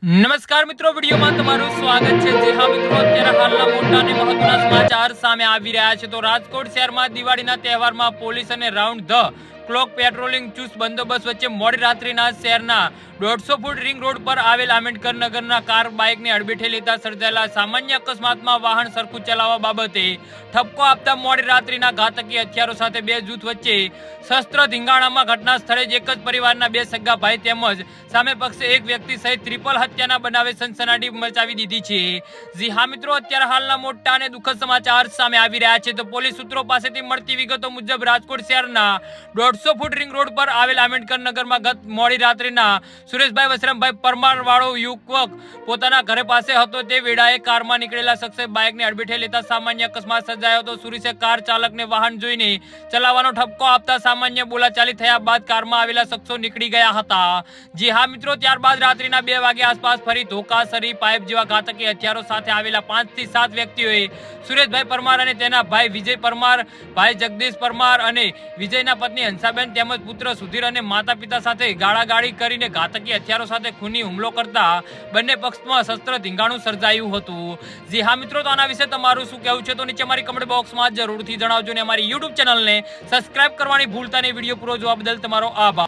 નમસ્કાર મિત્રો, વિડીયોમાં તમારું સ્વાગત છે। જે હા મિત્રો, અત્યારે હાલના મોટા અને મહત્વના સમાચાર સામે આવી રહ્યા છે। તો રાજકોટ શહેરમાં દિવાળીના તહેવારમાં પોલીસ અને રાઉન્ડ ધ ક્લોક પેટ્રોલિંગ ચુસ્ત બંદોબસ્ત વચ્ચે મોડી રાત્રિના શહેરના 150 ફૂટ રિંગ રોડ પર આવેલ આંબેડકર નગરના કાર બાઇકને અડબેટે લેતા સર્જાયેલા સામાન્ય અકસ્માતમાં વાહન સરખું ચલાવવા બાબતે ઠપકો આપતા મોડી રાત્રિના ઘાતકી હથિયારો સાથે બે જૂથ વચ્ચે શસ્ત્ર ધીંગાણામાં ઘટના સ્થળે જ એક જ પરિવારના બે સગા ભાઈ તેમજ સામે પક્ષે એક વ્યક્તિ સહિત ટ્રિપલ હત્યાના બનાવે સનસનાટી મચાવી દીધી છે। જી હા મિત્રો, અત્યારે હાલના મોટા અને દુઃખદ સમાચાર સામે આવી રહ્યા છે। તો પોલીસ સૂત્રો પાસેથી મળતી વિગતો મુજબ રાજકોટ શહેરના 150 ફૂટ રિંગ રોડ પર આવેલ આંબેડકર નગરમાં ગત મોડી રાત્રિના સુરેશભાઈ વસરામભાઈ પરમાર વાળો યુવક પોતાના ઘરે પાસે હતો તે વેળાએ કારમાં નીકળેલા શખ્સે બાઇકને અડબેટે લેતા સામાન્ય અકસ્માત સર્જાયો હતો। સુરેશે કાર ચાલકને વાહન જોઈને ચલાવવાનો ઠપકો આપતા સામાન્ય બોલાચાલી થયા બાદ કારમાં આવેલા શખ્સો નીકળી ગયા હતા। જી હા મિત્રો, ત્યારબાદ રાત્રિના 2 વાગ્યા આસપાસ ફરી ધોકા, સરી, પાઇપ જેવા ઘાતકી હથિયારો સાથે આવેલા 5 થી 7 વ્યક્તિઓએ સુરેશભાઈ પરમાર અને તેના ભાઈ વિજય પરમાર, ભાઈ જગદીશ પરમાર અને વિજયના પત્ની હંસાબેન તેમજ પુત્ર સુધીર અને માતા પિતા સાથે ગાળાગાળી કરીને ઘાતકી હથિયારો સાથે ખૂની હુમલો કરતા બંને પક્ષમાં શસ્ત્ર ધીંગાણું સર્જાયું હતું। જી હા મિત્રો, તો આના વિશે તમારું શું કહેવું છે તો નીચે મારી કમેન્ટ બોક્સમાં જરૂરથી જણાવજો અને અમારી યુટ્યુબ ચેનલને સબસ્ક્રાઇબ કરવાની ભૂલતા નહીં। વિડીયો પૂરો જોવા બદલ તમારો આભાર।